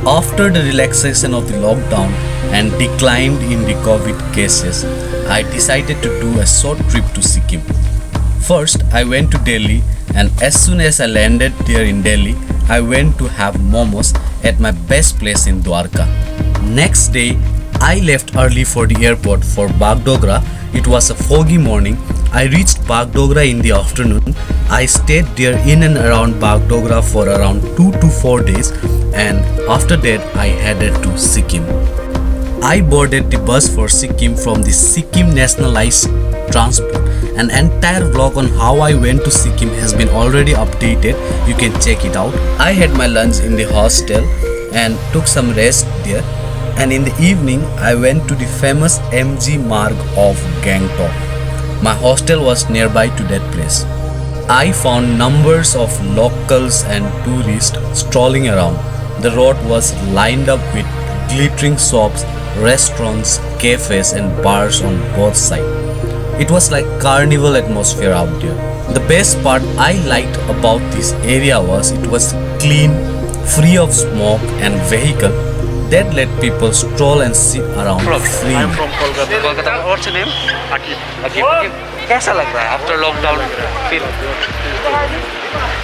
After the relaxation of the lockdown and decline in the COVID cases, I decided to do a short trip to Sikkim. First, I went to Delhi, and as soon as I landed there in Delhi, I went to have momos at my best place in Dwarka. Next day, I left early for the airport for Bagdogra. It was a foggy morning. I reached Bagdogra in the afternoon. I stayed there in and around Bagdogra for around 2 to 4 days, and after that I headed to Sikkim. I boarded the bus for Sikkim from the Sikkim Nationalized Transport. An entire vlog on how I went to Sikkim has been already updated. You can check it out. I had my lunch in the hostel and took some rest there. And in the evening, I went to the famous MG Marg of Gangtok. My hostel was nearby to that place. I found numbers of locals and tourists strolling around. The road was lined up with glittering shops, restaurants, cafes and bars on both sides. It was like carnival atmosphere out there. The best part I liked about this area was it was clean, free of smoke and vehicle that let people stroll and sit around free. I'm from Kolkata. What's your name? Akib. कैसा लग रहा है after lockdown? Feel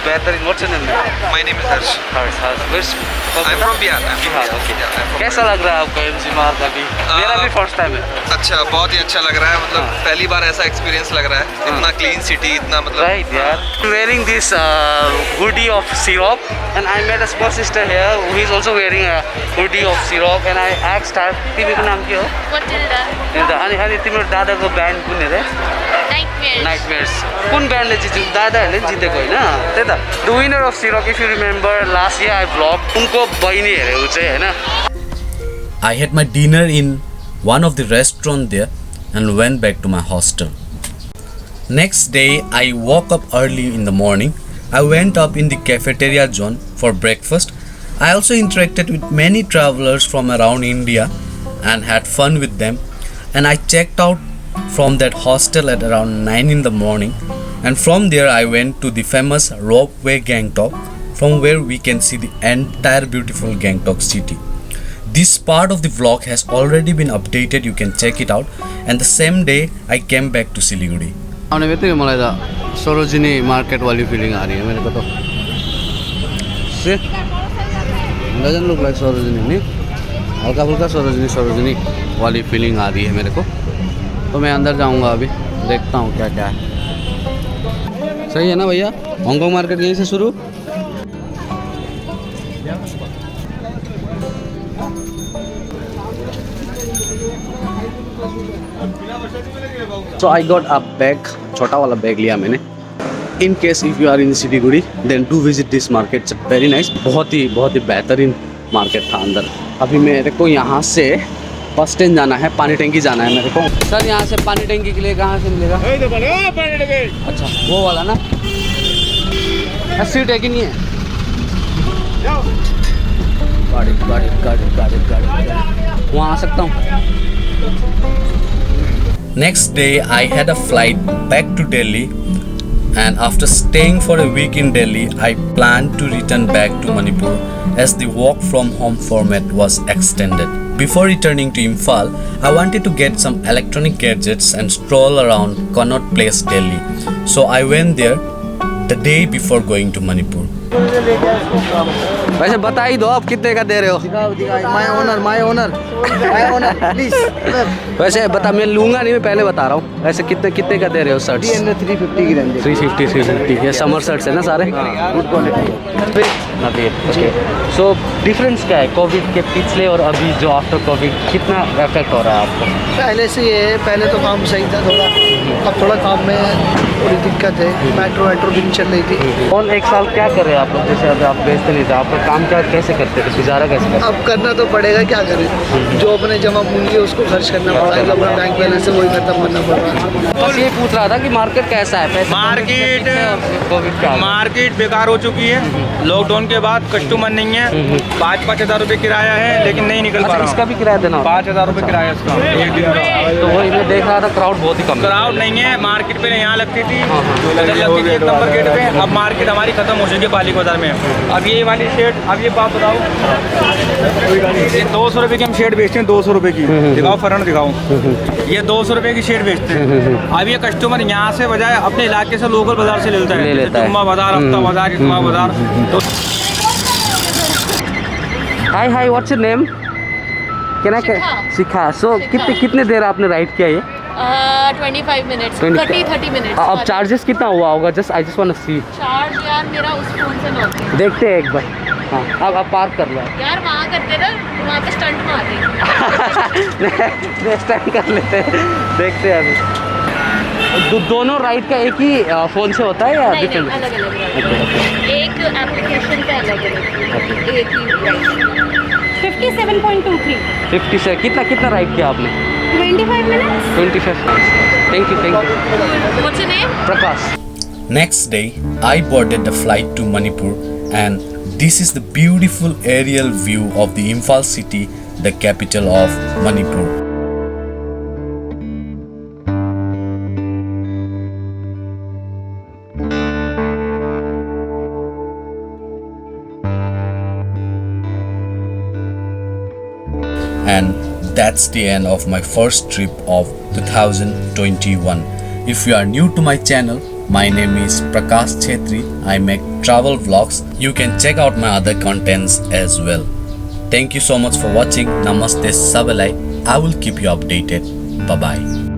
better. What's your name? My name is Harsh. Where's I'm from Bihar. Okay. Yeah, I'm from कैसा लग रहा है आपको MG मार्ग अभी? मेरा भी फर्स्ट टाइम है. अच्छा, बहुत ही अच्छा लग रहा है. मतलब पहली बार ऐसा एक्सपीरियंस लग रहा है. इतना क्लीन सिटी, इतना मतलब. Right, yeah. I'm wearing this hoodie of syrup, and I met a small sister here who is also wearing a hoodie of syrup, and I asked her, तिमीको नाम के हो? Matilda. अनि तिम्रो दादाको ब्यान्ड कुन अरे? Nightmares. Nightmares. कुन ब्यान्डले जित्यो? दादाहरूले जितेको होइन? त्यही त. The winner of syrup, if you remember, last year I vlogged. उनको बहिनी हेरे उ चाहिँ होइन? I had my dinner in one of the restaurants there and went back to my hostel. Next day, I woke up early in the morning. I went up in the cafeteria zone for breakfast. I also interacted with many travelers from around India and had fun with them. And I checked out from that hostel at around 9 in the morning. And from there, I went to the famous Ropeway Gangtok, from where we can see the entire beautiful Gangtok city. This part of the vlog has already been updated. You can check it out. And the same day, I came back to Siliguri. आउने बित्तिकै मलाई त Sarojini market वाली feeling आ रही है मेरे को तो. से डजंट लुक लाइक सरोजिनी नहीं, हल्का फुल्का सरोजिनी वाली फीलिंग आ रही है मेरे को. तो मैं अंदर जाऊंगा अभी, देखता हूँ क्या क्या है. सही है ना भैया? हांगकांग मार्केट यहीं से शुरू. So I got a bag, छोटा वाला बैग लिया मैंने. In case if you are in Siliguri, then do visit this market. It's very nice. बहुत ही बेहतरीन मार्केट था अंदर. अभी मेरे को यहाँ से बस स्टैंड जाना है, पानी टंकी जाना है मेरे को. सर यहाँ से पानी टंकी के लिए कहाँ से मिलेगा? अच्छा वो वाला ना. सीट है कि नहीं है? गाड़ी वहाँ आ सकता हूँ. Next day, I had a flight back to Delhi, and after staying for a week in Delhi, I planned to return back to Manipur as the work from home format was extended. Before returning to Imphal, I wanted to get some electronic gadgets and stroll around Connaught Place, Delhi. So I went there the day before going to Manipur. वैसे बता ही दो आप कितने का दे रहे हो. My owner please. वैसे बता, मैं लूँगा नहीं, मैं पहले बता रहा हूँ. वैसे कितने का दे रहे हो शर्ट्स? 350 की रेंज. 350. ये समर शर्ट्स है ना सारे? Good quality. सो डिफरेंस क्या है कोविड के पिछले और अभी जो आफ्टर कोविड, कितना इफेक्ट हो रहा है आपको? पहले से ये है, पहले तो काम सही था थोड़ा, अब थोड़ा काम में थोड़ी दिक्कत है. मेट्रो भी नहीं चल रही थी. और एक साल क्या कर रहे हैं आप लोग? जैसे अभी आप बेचते नहीं थे, आपका काम क्या कैसे करते थे, गुजारा कैसे करते? अब करना तो पड़ेगा, क्या करें. जो अपने जमा पूंजी है उसको खर्च करना पड़ेगा. अपना बैंक बैलेंस से वही खत्म करना पड़ेगा. बस ये पूछ रहा था कि मार्केट कैसा है. मार्केट बेकार हो चुकी है. लॉकडाउन के बाद कस्टमर नहीं है. 5-5 हज़ार रुपये किराया है, लेकिन नहीं निकल पा रहा. इसका भी किराया देना? 5 हज़ार रुपये किराया इसका एक दिन का. तो वही मैं देख रहा था, क्राउड बहुत ही कम. क्राउड नहीं नहीं है, मार्केट पे यहाँ लगती थी, उधर लगती थी 1 नंबर गेट पे। अब मार्केट हमारी खत्म हो चुकी है पाली बाजार में। अब ये वाली शेड, अब ये बात बताओ, ये 200 रुपये की हम शेड बेचते हैं, 200 रुपये की। दिखाओ फरन दिखाओ, ये 200 रुपये की शेड बेचते हैं। अब ये कस्टमर यहाँ से बजाय अपने इलाके से लोकल बाजार से लेता है, जुम्मा बाजार, हफ्ता बाजार, इतवा बाजार। तो हाय व्हाट्स योर नेम? शिखा। सो कितने देर आपने राइड किया ये? 25 मिनट्स, 30 मिनट्स। अब चार्जेस कितना हुआ होगा? Just I just want to see. Charge यार मेरा उस फोन से नॉट। देखते हैं एक बार। हाँ, अब आप पार्क कर लो। यार वहाँ करते ना, वहाँ पे स्टंट मारते। नेक्स्ट टाइम कर लेते हैं, देखते हैं अभी। दोनों राइड का एक ही फ़ोन से होता है या नहीं डिफरेंट? अलग अलग, एक एप्लीकेशन पे अलग अलग, एक ही। 57.23। 50 से कितना राइड किया आपने? 25 minutes. 25। Thank you. What's your name? Prakash. Next day, I boarded the flight to Manipur, and this is the beautiful aerial view of the Imphal city, the capital of Manipur. And that's the end of my first trip of 2021. If you are new to my channel, my name is Prakash Chhetri. I make travel vlogs. You can check out my other contents as well. Thank you so much for watching. Namaste Sabalai. I will keep you updated. Bye bye.